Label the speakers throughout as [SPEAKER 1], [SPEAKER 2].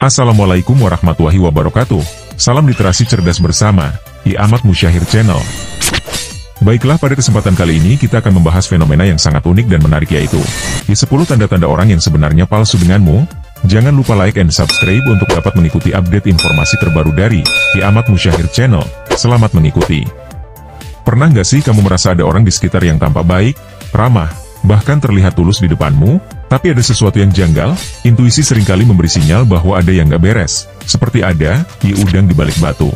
[SPEAKER 1] Assalamualaikum warahmatullahi wabarakatuh. Salam literasi cerdas bersama I Ahmad Musyahir Channel. Baiklah, pada kesempatan kali ini kita akan membahas fenomena yang sangat unik dan menarik, yaitu 10 tanda-tanda orang yang sebenarnya palsu denganmu. Jangan lupa like and subscribe untuk dapat mengikuti update informasi terbaru dari I Ahmad Musyahir Channel. Selamat mengikuti. Pernah nggak sih kamu merasa ada orang di sekitar yang tampak baik, ramah, bahkan terlihat tulus di depanmu, tapi ada sesuatu yang janggal? Intuisi seringkali memberi sinyal bahwa ada yang nggak beres, seperti ada udang di balik batu.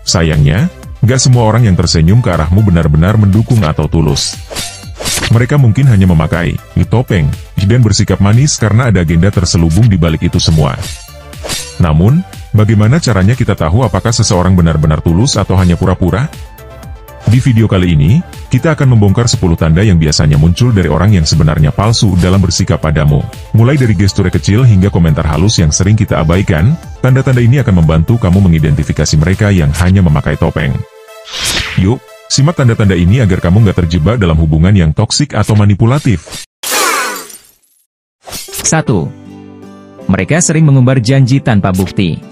[SPEAKER 1] Sayangnya, nggak semua orang yang tersenyum ke arahmu benar-benar mendukung atau tulus. Mereka mungkin hanya memakai topeng dan bersikap manis karena ada agenda terselubung di balik itu semua. Namun, bagaimana caranya kita tahu apakah seseorang benar-benar tulus atau hanya pura-pura? Di video kali ini, kita akan membongkar 10 tanda yang biasanya muncul dari orang yang sebenarnya palsu dalam bersikap padamu. Mulai dari gestur kecil hingga komentar halus yang sering kita abaikan, tanda-tanda ini akan membantu kamu mengidentifikasi mereka yang hanya memakai topeng. Yuk, simak tanda-tanda ini agar kamu nggak terjebak dalam hubungan yang toksik atau manipulatif.
[SPEAKER 2] 1. Mereka sering mengumbar janji tanpa bukti.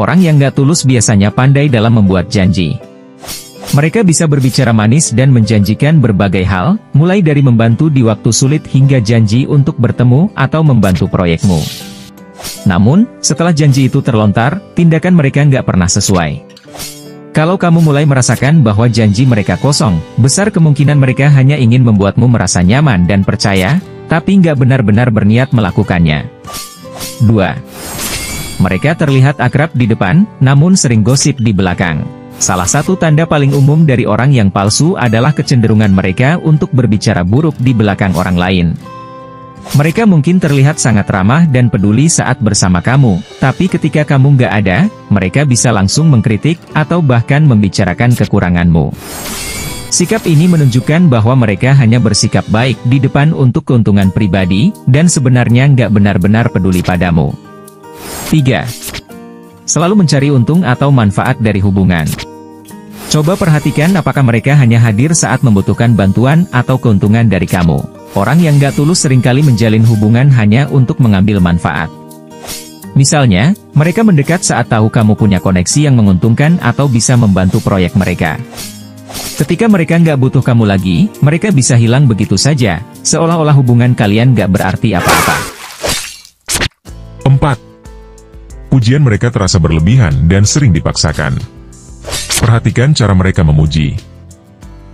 [SPEAKER 2] Orang yang nggak tulus biasanya pandai dalam membuat janji. Mereka bisa berbicara manis dan menjanjikan berbagai hal, mulai dari membantu di waktu sulit hingga janji untuk bertemu atau membantu proyekmu. Namun, setelah janji itu terlontar, tindakan mereka nggak pernah sesuai. Kalau kamu mulai merasakan bahwa janji mereka kosong, besar kemungkinan mereka hanya ingin membuatmu merasa nyaman dan percaya, tapi nggak benar-benar berniat melakukannya. 2. Mereka terlihat akrab di depan, namun sering gosip di belakang. Salah satu tanda paling umum dari orang yang palsu adalah kecenderungan mereka untuk berbicara buruk di belakang orang lain. Mereka mungkin terlihat sangat ramah dan peduli saat bersama kamu, tapi ketika kamu nggak ada, mereka bisa langsung mengkritik atau bahkan membicarakan kekuranganmu. Sikap ini menunjukkan bahwa mereka hanya bersikap baik di depan untuk keuntungan pribadi, dan sebenarnya nggak benar-benar peduli padamu. 3. Selalu mencari untung atau manfaat dari hubungan. Coba perhatikan apakah mereka hanya hadir saat membutuhkan bantuan atau keuntungan dari kamu. Orang yang nggak tulus seringkali menjalin hubungan hanya untuk mengambil manfaat. Misalnya, mereka mendekat saat tahu kamu punya koneksi yang menguntungkan atau bisa membantu proyek mereka. Ketika mereka nggak butuh kamu lagi, mereka bisa hilang begitu saja, seolah-olah hubungan kalian nggak berarti apa-apa.
[SPEAKER 1] 4. Pujian mereka terasa berlebihan dan sering dipaksakan. Perhatikan cara mereka memuji.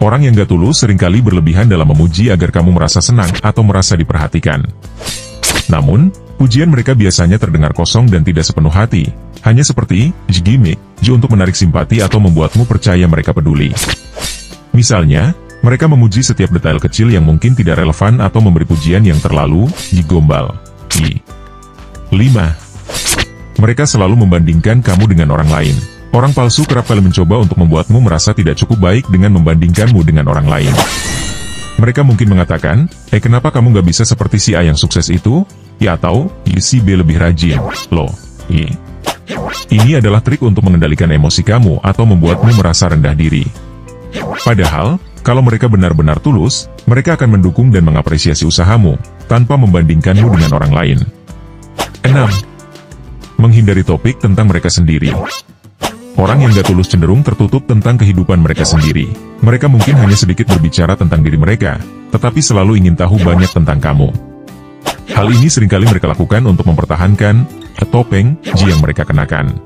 [SPEAKER 1] Orang yang gak tulus seringkali berlebihan dalam memuji agar kamu merasa senang atau merasa diperhatikan. Namun, pujian mereka biasanya terdengar kosong dan tidak sepenuh hati, hanya seperti gimmick untuk menarik simpati atau membuatmu percaya mereka peduli. Misalnya, mereka memuji setiap detail kecil yang mungkin tidak relevan atau memberi pujian yang terlalu gombal. 5. Mereka selalu membandingkan kamu dengan orang lain. Orang palsu kerap kali mencoba untuk membuatmu merasa tidak cukup baik dengan membandingkanmu dengan orang lain. Mereka mungkin mengatakan, kenapa kamu nggak bisa seperti si A yang sukses itu? Atau, si B lebih rajin. Loh, ini adalah trik untuk mengendalikan emosi kamu atau membuatmu merasa rendah diri. Padahal, kalau mereka benar-benar tulus, mereka akan mendukung dan mengapresiasi usahamu, tanpa membandingkanmu dengan orang lain. 6. Menghindari topik tentang mereka sendiri. Orang yang gak tulus cenderung tertutup tentang kehidupan mereka sendiri. Mereka mungkin hanya sedikit berbicara tentang diri mereka, tetapi selalu ingin tahu banyak tentang kamu. Hal ini seringkali mereka lakukan untuk mempertahankan topeng yang mereka kenakan.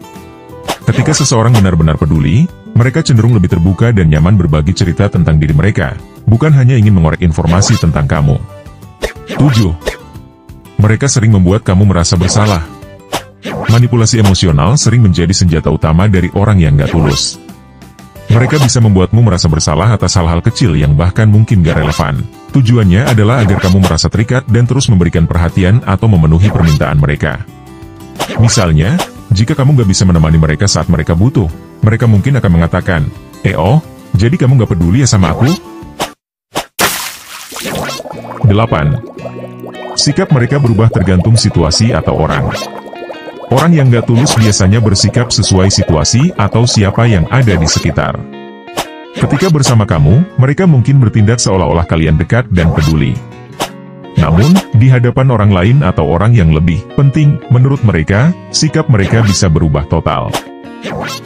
[SPEAKER 1] Ketika seseorang benar-benar peduli, mereka cenderung lebih terbuka dan nyaman berbagi cerita tentang diri mereka, bukan hanya ingin mengorek informasi tentang kamu. 7. Mereka sering membuat kamu merasa bersalah. Manipulasi emosional sering menjadi senjata utama dari orang yang gak tulus. Mereka bisa membuatmu merasa bersalah atas hal-hal kecil yang bahkan mungkin gak relevan. Tujuannya adalah agar kamu merasa terikat dan terus memberikan perhatian atau memenuhi permintaan mereka. Misalnya, jika kamu gak bisa menemani mereka saat mereka butuh, mereka mungkin akan mengatakan, jadi kamu gak peduli ya sama aku? 8. Sikap mereka berubah tergantung situasi atau orang. Orang yang gak tulus biasanya bersikap sesuai situasi atau siapa yang ada di sekitar. Ketika bersama kamu, mereka mungkin bertindak seolah-olah kalian dekat dan peduli. Namun, di hadapan orang lain atau orang yang lebih penting, menurut mereka, sikap mereka bisa berubah total.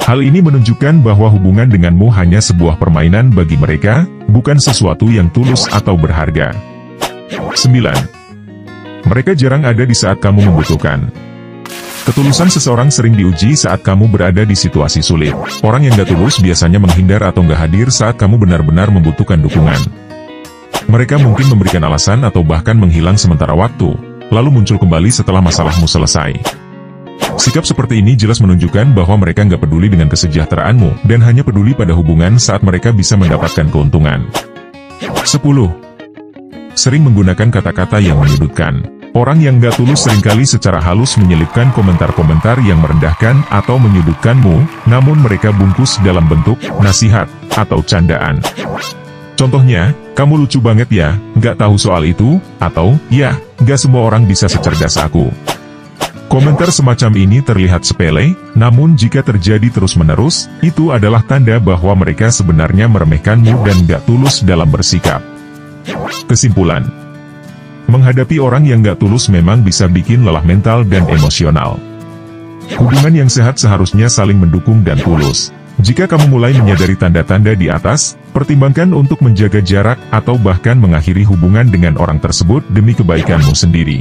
[SPEAKER 1] Hal ini menunjukkan bahwa hubungan denganmu hanya sebuah permainan bagi mereka, bukan sesuatu yang tulus atau berharga. 9. Mereka jarang ada di saat kamu membutuhkan. Ketulusan seseorang sering diuji saat kamu berada di situasi sulit. Orang yang gak tulus biasanya menghindar atau gak hadir saat kamu benar-benar membutuhkan dukungan. Mereka mungkin memberikan alasan atau bahkan menghilang sementara waktu, lalu muncul kembali setelah masalahmu selesai. Sikap seperti ini jelas menunjukkan bahwa mereka gak peduli dengan kesejahteraanmu, dan hanya peduli pada hubungan saat mereka bisa mendapatkan keuntungan. 10. Sering menggunakan kata-kata yang menyudutkan. Orang yang gak tulus seringkali secara halus menyelipkan komentar-komentar yang merendahkan atau menyudutkanmu, namun mereka bungkus dalam bentuk nasihat atau candaan. Contohnya, kamu lucu banget ya, gak tahu soal itu, atau, ya, gak semua orang bisa secerdas aku. Komentar semacam ini terlihat sepele, namun jika terjadi terus-menerus, itu adalah tanda bahwa mereka sebenarnya meremehkanmu dan gak tulus dalam bersikap. Kesimpulan: menghadapi orang yang gak tulus memang bisa bikin lelah mental dan emosional. Hubungan yang sehat seharusnya saling mendukung dan tulus. Jika kamu mulai menyadari tanda-tanda di atas, pertimbangkan untuk menjaga jarak atau bahkan mengakhiri hubungan dengan orang tersebut demi kebaikanmu sendiri.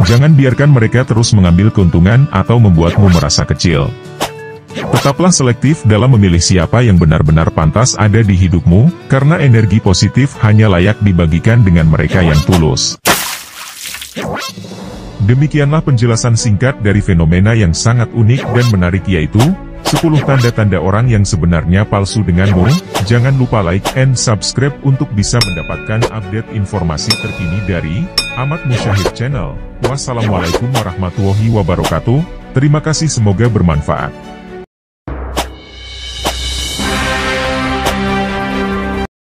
[SPEAKER 1] Jangan biarkan mereka terus mengambil keuntungan atau membuatmu merasa kecil. Tetaplah selektif dalam memilih siapa yang benar-benar pantas ada di hidupmu, karena energi positif hanya layak dibagikan dengan mereka yang tulus. Demikianlah penjelasan singkat dari fenomena yang sangat unik dan menarik, yaitu 10 tanda-tanda orang yang sebenarnya palsu denganmu. Jangan lupa like and subscribe untuk bisa mendapatkan update informasi terkini dari Ahmad Musyahid Channel. Wassalamualaikum warahmatullahi wabarakatuh. Terima kasih, semoga bermanfaat.